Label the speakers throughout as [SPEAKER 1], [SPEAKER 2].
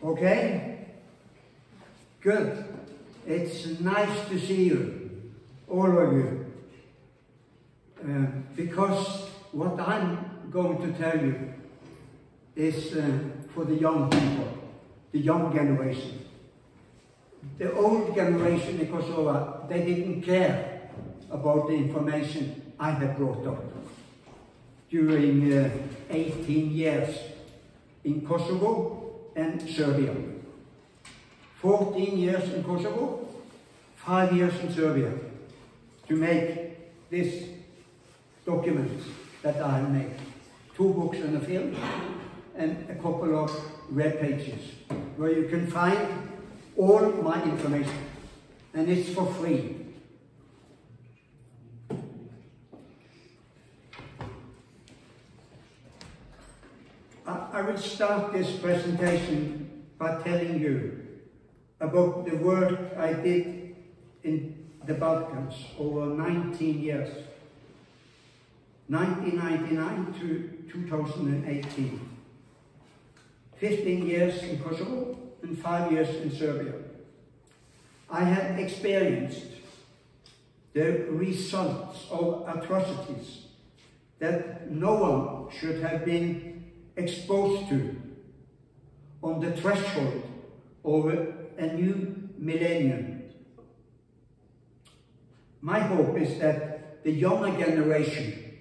[SPEAKER 1] Okay? Good. It's nice to see you, all of you. Because what I'm going to tell you is for the young people, the young generation. The old generation in Kosovo, they didn't care about the information I had brought up during 18 years in Kosovo and Serbia. 14 years in Kosovo, 5 years in Serbia, to make this document that I have made. 2 books and a film, and a couple of web pages, where you can find all my information, and it's for free. I will start this presentation by telling you about the work I did in the Balkans over 19 years, 1999 to 2018. 15 years in Kosovo and 5 years in Serbia. I have experienced the results of atrocities that no one should have been exposed to on the threshold of a new millennium. My hope is that the younger generation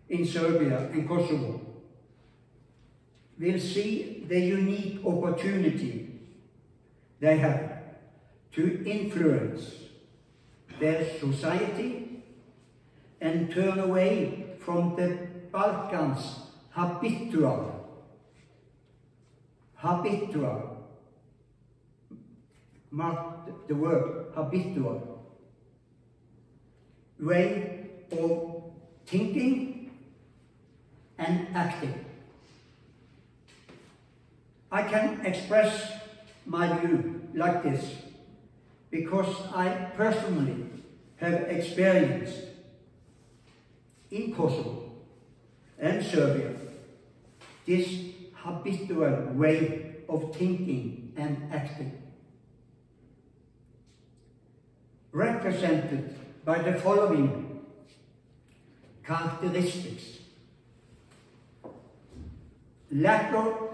[SPEAKER 1] in Serbia and Kosovo will see the unique opportunity they have to influence their society and turn away from the Balkans' habitual, mark the word, habitual way of thinking and acting. I can express my view like this because I personally have experienced in Kosovo and Serbia this habitual way of thinking and acting, represented by the following characteristics: lack of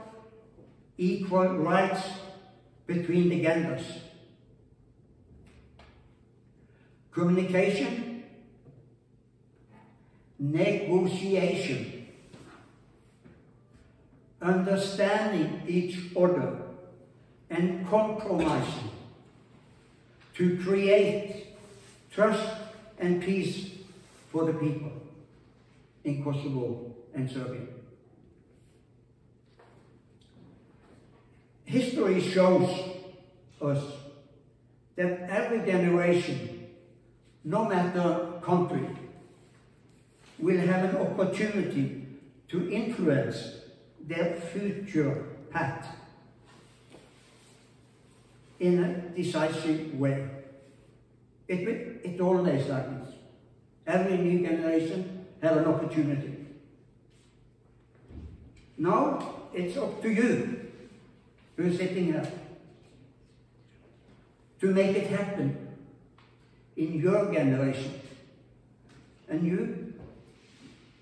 [SPEAKER 1] equal rights between the genders, communication, negotiation, understanding each other, and compromising to create trust and peace for the people in Kosovo and Serbia. History shows us that every generation, no matter country, will have an opportunity to influence their future path in a decisive way. It always like this. Every new generation have an opportunity. Now it's up to you who is sitting here to make it happen in your generation. And you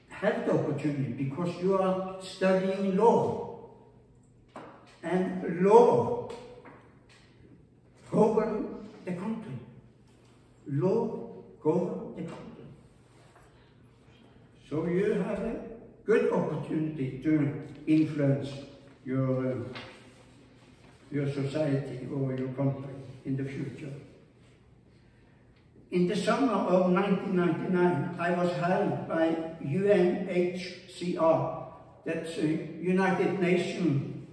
[SPEAKER 1] have the opportunity because you are studying law. And law governs the country. Law governs the country. So you have a good opportunity to influence your society or your country in the future. In the summer of 1999, I was hired by UNHCR, that's a United Nations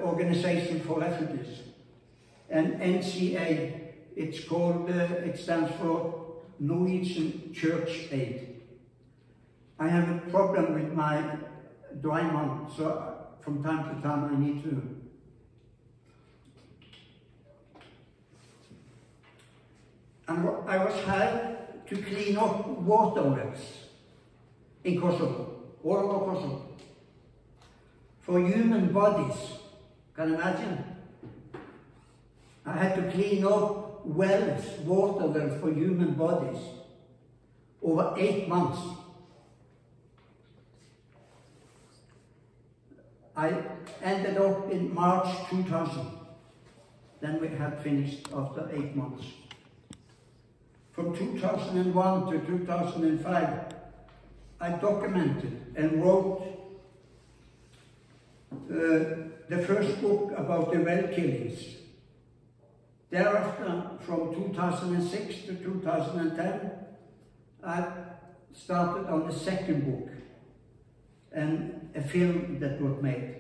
[SPEAKER 1] Organization for Refugees, and NCA, it's called, it stands for Norwegian Church Aid. I have a problem with my dry mouth, so from time to time I need to and I was hired to clean up water wells in Kosovo, all over Kosovo. for human bodies. Can you imagine? I had to clean up wells, water wells for human bodies over 8 months. I ended up in March 2000. Then we had finished after 8 months. From 2001 to 2005, I documented and wrote the first book about the well killings. Thereafter, from 2006 to 2010, I started on the second book and a film that was made.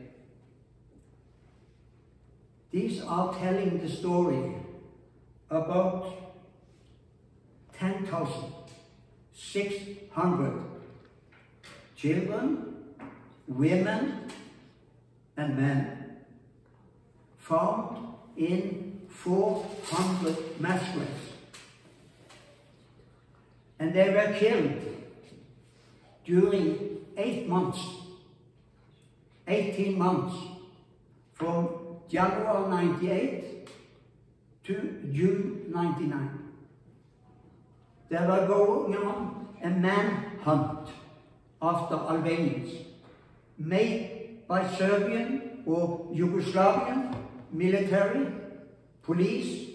[SPEAKER 1] These are telling the story about 10,600 children, women and men found in 400 mass graves. And they were killed during 8 months, 18 months, from January 98 to June 99. They were going on a manhunt after Albanians, made by Serbian or Yugoslavian military, police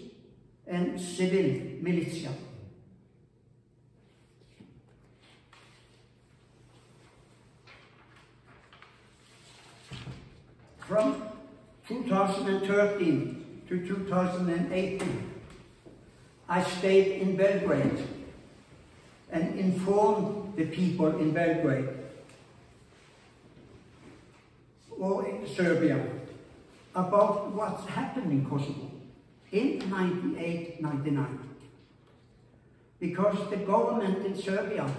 [SPEAKER 1] and civil militia. From 2013 to 2018, I stayed in Belgrade and informed the people in Belgrade or in Serbia about what's happened in Kosovo in 98-99. Because the government in Serbia,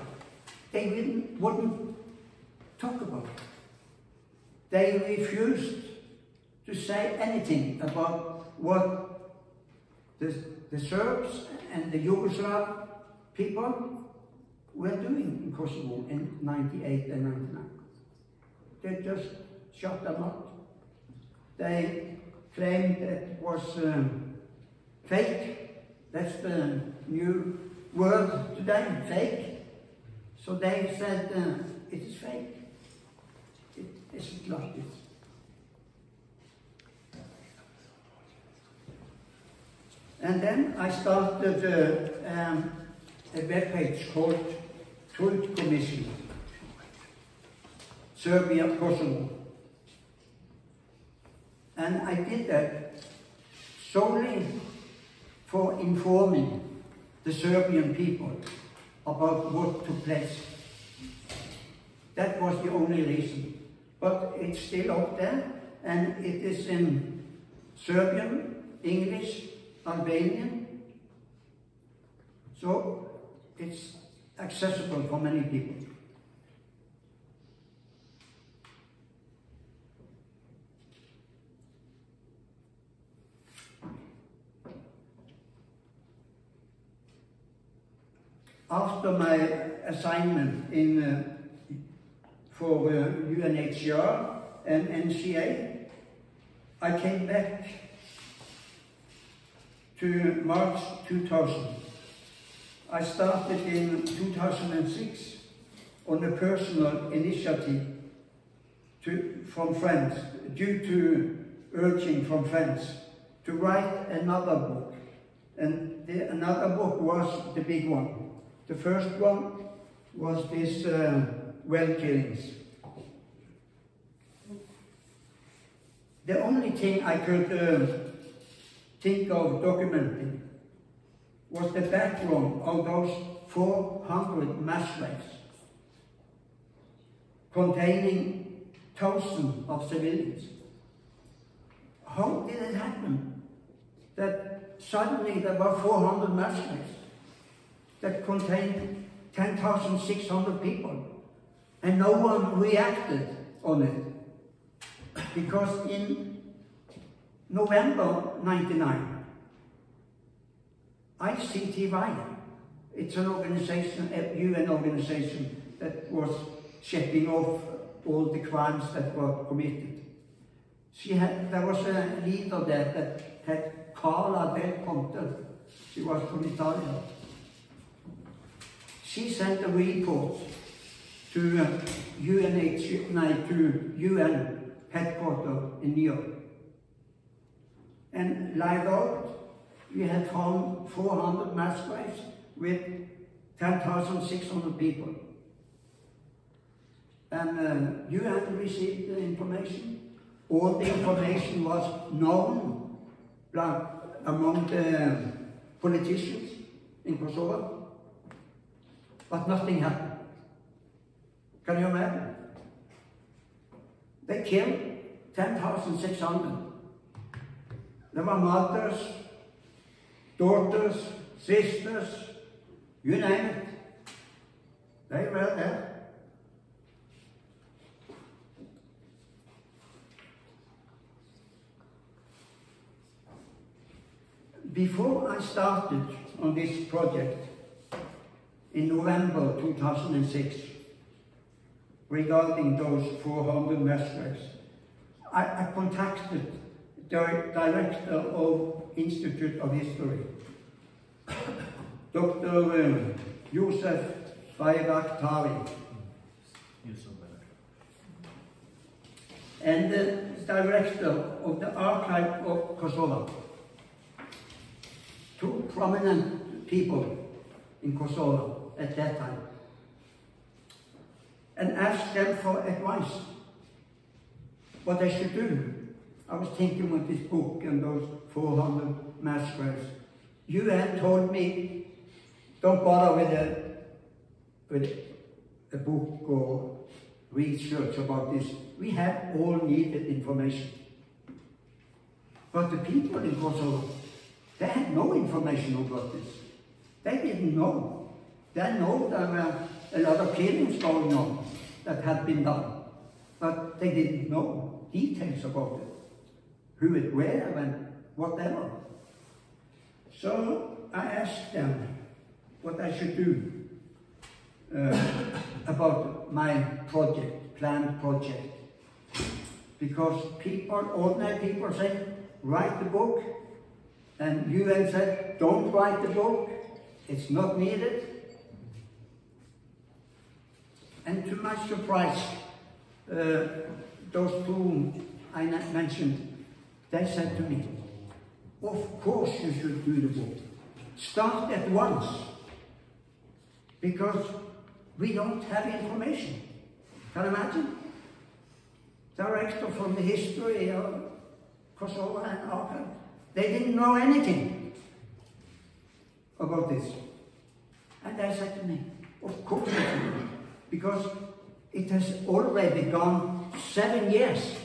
[SPEAKER 1] they wouldn't talk about it. They refused to say anything about what the Serbs and the Yugoslav people were doing in Kosovo in 98 and 99. They just shut them up. They claimed it was fake. That's the new word today, fake. So they said it is fake. It isn't like this. And then I started a webpage called Truth Commission, Serbia, Kosovo. And I did that solely for informing the Serbian people about what took place. That was the only reason. But it's still up there, and it is in Serbian, English, Albanian, so it's accessible for many people. After my assignment for UNHCR and NCA, I came back to March 2000. I started in 2006 on a personal initiative from friends, due to urging from friends, to write another book. And another book was the big one. The first one was this well killings. The only thing I could think of documenting was the background of those 400 mass graves, containing thousands of civilians. How did it happen that suddenly there were 400 mass graves that contained 10,600 people and no one reacted on it? Because in November 99, ICTY, it's an organization, a UN organization that was checking off all the crimes that were committed. There was a leader there that had Carla del Conte. She was from Italy. She sent a report to UN headquarters in New York. And live out, we had found 400 mass graves with 10,600 people. And UN received the information. All the information was known among the politicians in Kosovo, but nothing happened. Can you imagine? They killed 10,600. There were mothers, daughters, sisters, you name it. They were there. Before I started on this project in November 2006, regarding those 400 mass graves, I contacted the director of Institute of History, Dr. Josef Martinsen, and the director of the Archive of Kosovo. Two prominent people in Kosovo at that time, and asked them for advice, what I should do. I was thinking with this book and those 400 mass graves. UN told me, don't bother with a book or research about this. We have all needed information. But the people in Kosovo, they had no information about this. They didn't know. They know there were a lot of killings going on that had been done, but they didn't know details about it, who it were and whatever. So I asked them what I should do about my project, planned project. Because ordinary people say, write the book, and UN said, don't write the book, it's not needed. And to my surprise, those two I mentioned, they said to me, of course you should do the book. Start at once, because we don't have information. Can you imagine? Director from the history of Kosovo and Archive, they didn't know anything about this. And they said to me, of course you should, because it has already gone 7 years.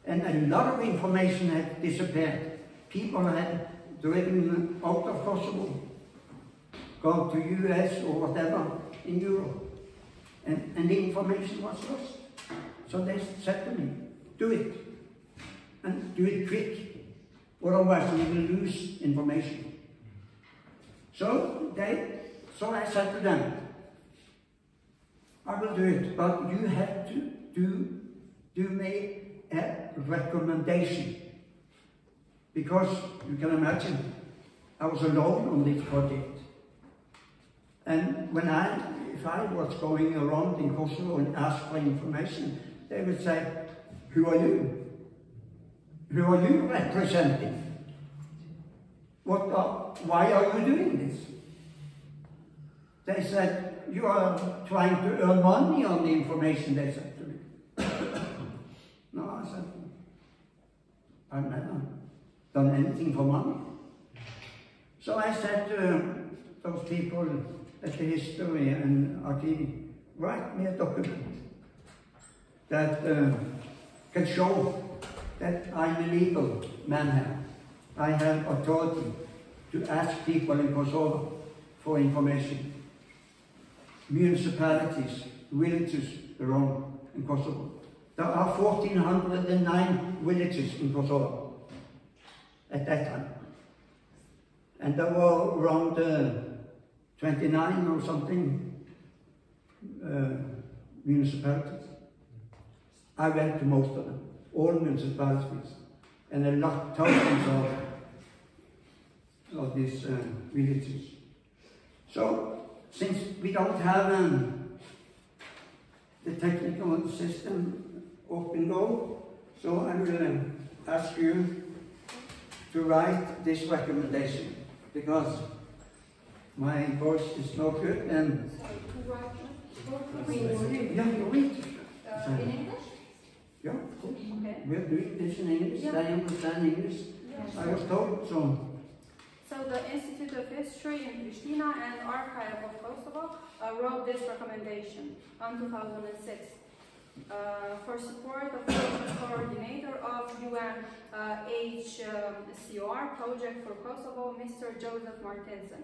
[SPEAKER 1] And a lot of information had disappeared. People had driven out of Kosovo, gone to US or whatever in Europe. And the information was lost. So they said to me, do it. And do it quick. Otherwise we will lose information. So I said to them, I will do it, but you have to do me a recommendation. Because you can imagine, I was alone on this project. And if I was going around in Kosovo and asked for information, they would say, who are you? Who are you representing? Why are you doing this? They said, you are trying to earn money on the information, they said to me. No, I said, I've never done anything for money. So I said to those people at the history and archive, write me a document that can show that I'm a legal man here. I have authority to ask people in Kosovo for information. Municipalities, villages around in Kosovo. There are 1,409 villages in Kosovo at that time. And there were around 29 or something municipalities. I went to most of them. all municipalities, and a lot, thousands of these villages. So, since we don't have the technical system up and go, so I will ask you to write this recommendation, because my voice is not good. And
[SPEAKER 2] in English?
[SPEAKER 1] Yeah, of course.
[SPEAKER 2] Okay.
[SPEAKER 1] We're doing this in English.
[SPEAKER 2] Yeah.
[SPEAKER 1] I understand English.
[SPEAKER 2] Yes.
[SPEAKER 1] I was told so.
[SPEAKER 2] So the Institute of History in Pristina and Archive of Kosovo wrote this recommendation in 2006 for support of the coordinator of UN HCR project for Kosovo, Mr. Josef Martinsen.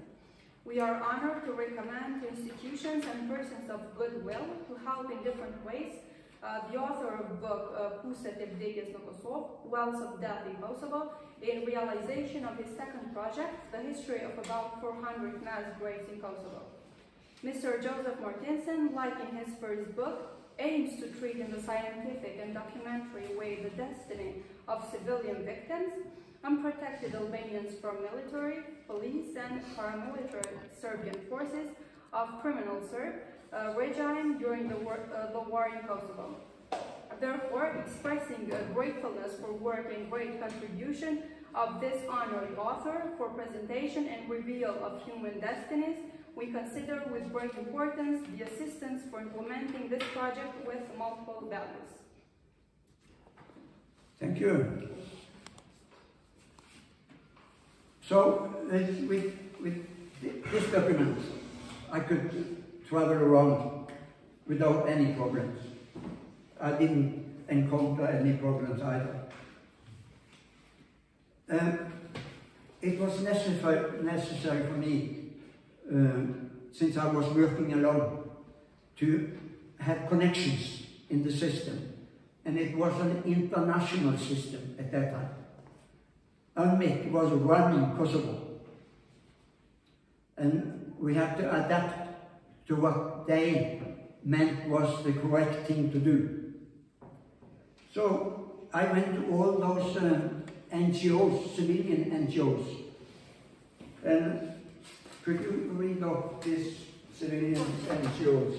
[SPEAKER 2] We are honored to recommend to institutions and persons of goodwill to help in different ways the author of book Puset e Vdekjes në Kosovë, Wells of Death in Kosovo, in realization of his second project, the history of about 400 mass graves in Kosovo. Mr. Josef Martinsen, like in his first book, aims to treat in a scientific and documentary way the destiny of civilian victims, unprotected Albanians from military, police and paramilitary Serbian forces of criminal Serb regime during the war in Kosovo. Therefore, expressing gratefulness for work and great contribution of this honored author for presentation and reveal of human destinies, we consider with great importance the assistance for implementing this project with multiple values.
[SPEAKER 1] Thank you. So, with this document, I could travel around without any problems. I didn't encounter any problems either. It was necessary for me, since I was working alone, to have connections in the system. And it was an international system at that time. UNMIK was running Kosovo. And we had to adapt to what they meant was the correct thing to do. So I went to all those NGOs, civilian NGOs. And could you read off these civilian NGOs?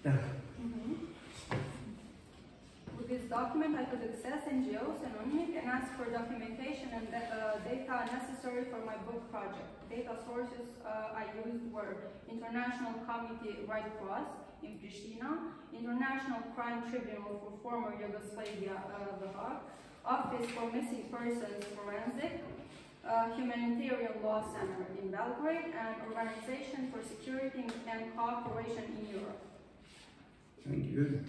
[SPEAKER 1] Yeah.
[SPEAKER 2] With this document, I could access NGOs and UNMIK and ask for documentation and data necessary for my book project. Data sources I used were International Committee Red Cross in Pristina, International Crime Tribunal for former Yugoslavia, The Hague, Office for Missing Persons Forensic, Humanitarian Law Center in Belgrade, and Organization for Security and Cooperation in Europe.
[SPEAKER 1] Thank you.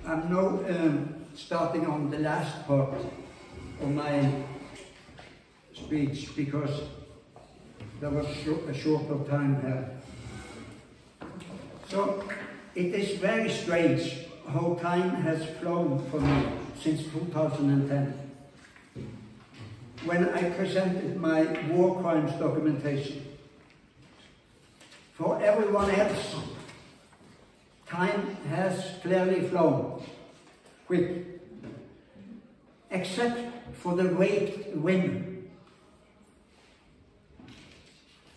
[SPEAKER 1] I'm now starting on the last part of my speech because there was a shorter time here. So it is very strange how time has flown for me since 2010. When I presented my war crimes documentation, for everyone else, time has clearly flown quick, except for the raped women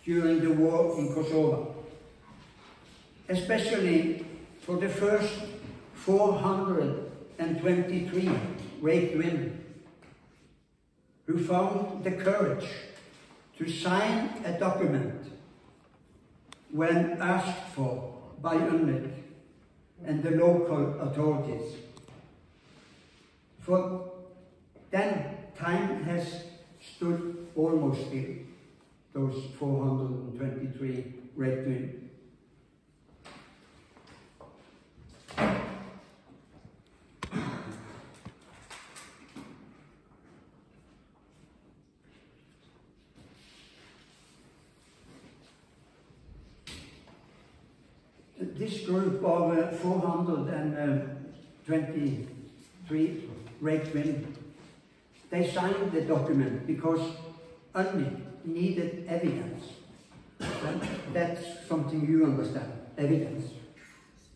[SPEAKER 1] during the war in Kosovo, especially for the first 423 raped women who found the courage to sign a document when asked for by UNMIK and the local authorities. For then, time has stood almost still, those 423 raped women. This group of 423 raped women they signed the document because UNMIK needed evidence. And that's something you understand, evidence.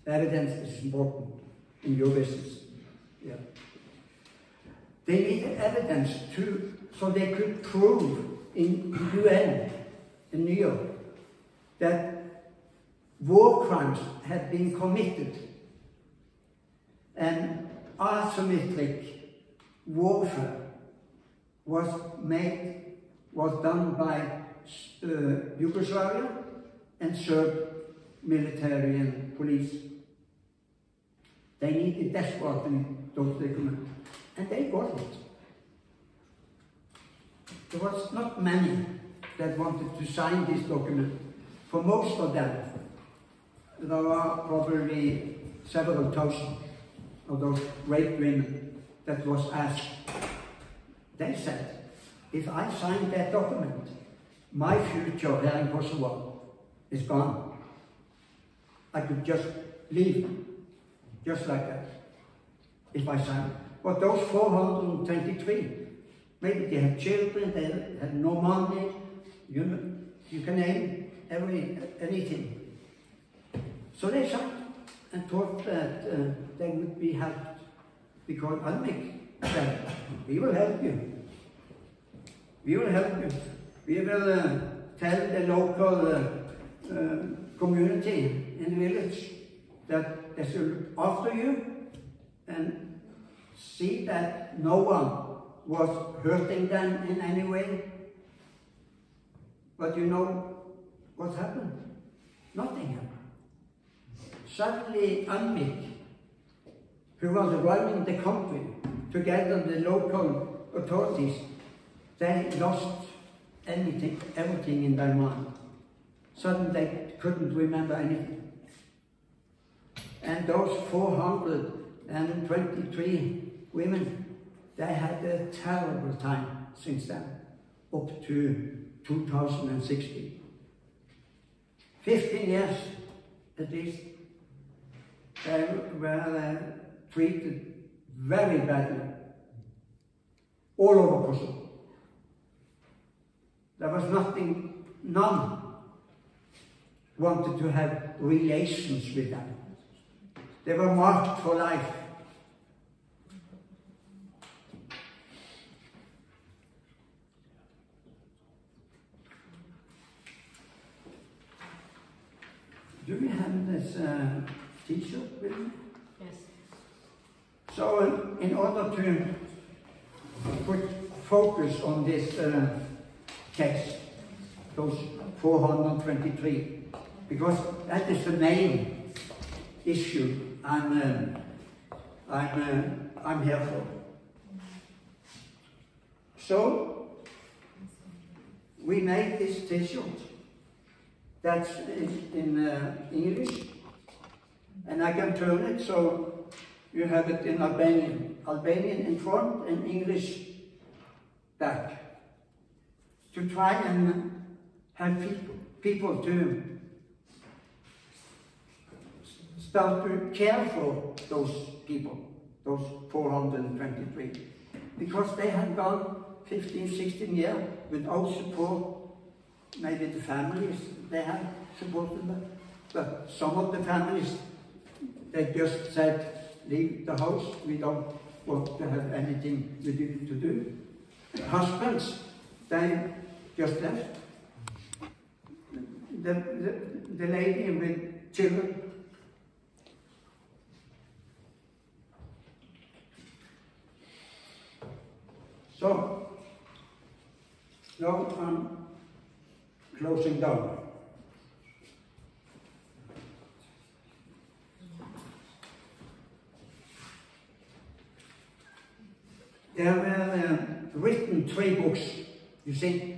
[SPEAKER 1] Evidence is important in your business. Yeah. They needed evidence so they could prove in UN in New York that war crimes had been committed and asymmetric warfare was done by Yugoslavia and Serb military and police. They needed desperately those documents, and they got it. There was not many that wanted to sign this document. For most of them, there are probably several thousand of those raped women that was asked. They said, if I sign that document, my future here in Kosovo is gone. I could just leave, just like that, if I sign. But those 423, maybe they had children, they had no money, you can name anything. So they signed and thought that they would be helped, because UNMIK said, we will help you. We will help you. We will tell the local community in the village that they should look after you and see that no one was hurting them in any way. But you know what happened? Nothing happened. Suddenly UNMIK, who was running the country together with the local authorities, they lost everything in their mind. Suddenly they couldn't remember anything. And those 423 women, they had a terrible time since then, up to 2016. 15 years at least, they were treated very badly all over Kosovo. There was none wanted to have relations with them. They were marked for life. Do we have this t-shirt with me?
[SPEAKER 2] Yes.
[SPEAKER 1] So in order to put focus on this case, those 423, because that is the main issue I'm here for. So we made this t-shirt that's in English, and I can turn it so you have it in Albanian in front and English back, to try and have people to start to care for those people, those 423, because they had gone 15, 16 years without support. Maybe the families, they had supported them, but some of the families, they just said, leave the house, we don't want to have anything with you to do. Husbands, they just left. The lady with children. So, now I'm closing down. There were written 3 books. You see,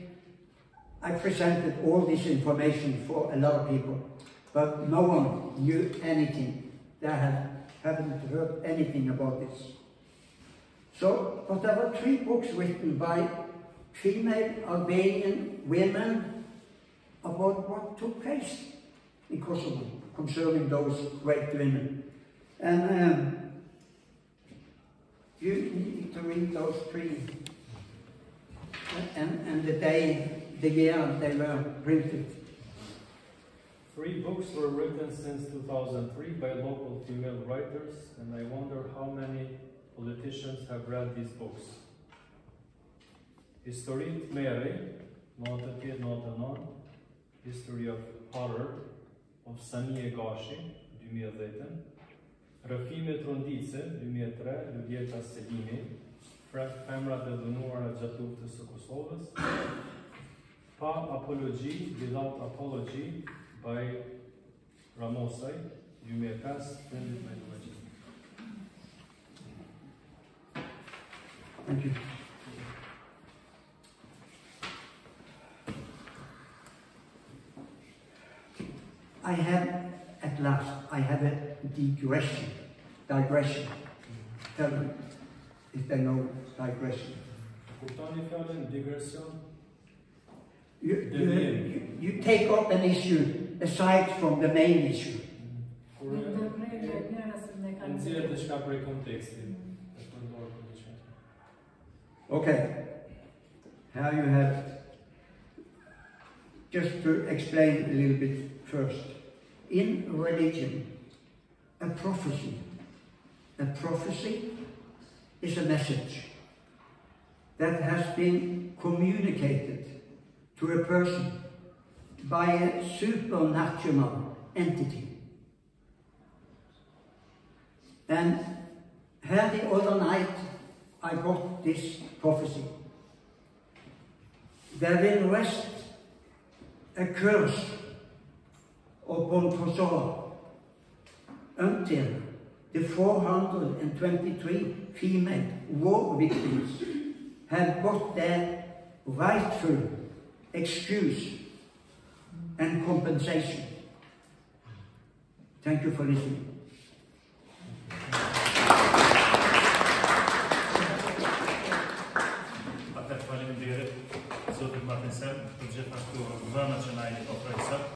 [SPEAKER 1] I presented all this information for a lot of people, but no one knew anything. They haven't heard anything about this. So, but there were 3 books written by female Albanian women about what took place in Kosovo concerning those raped women. And you need to read those 3 and the year they were printed.
[SPEAKER 3] 3 books were written since 2003 by local female writers, and I wonder how many politicians have read these books. Historit Merey, 98-99, History of Horror, of Sanie Gashi, 2010, Rëfime Trondice, 2003, Ludieta Selimi, Femra të dënuara gjatë luftës së Kosovës, Pa Apology Without Apology by Ramosaj, 2005, printed by the legend.
[SPEAKER 1] Thank you. I have a digression. Tell them if they know digression.
[SPEAKER 3] Kuptoni fjalën digression?
[SPEAKER 1] You take up an issue aside from the main issue. Okay, here you have it. Just to explain a little bit first. In religion, a prophecy is a message that has been communicated to a person by a supernatural entity. And here the other night I got this prophecy. There will rest a curse upon Kosovo until the 423 female war victims have got their rightful excuse and compensation. Thank you for listening.
[SPEAKER 4] Josef Martinsen, për gjithashtu vëmët që na i ofroi sot.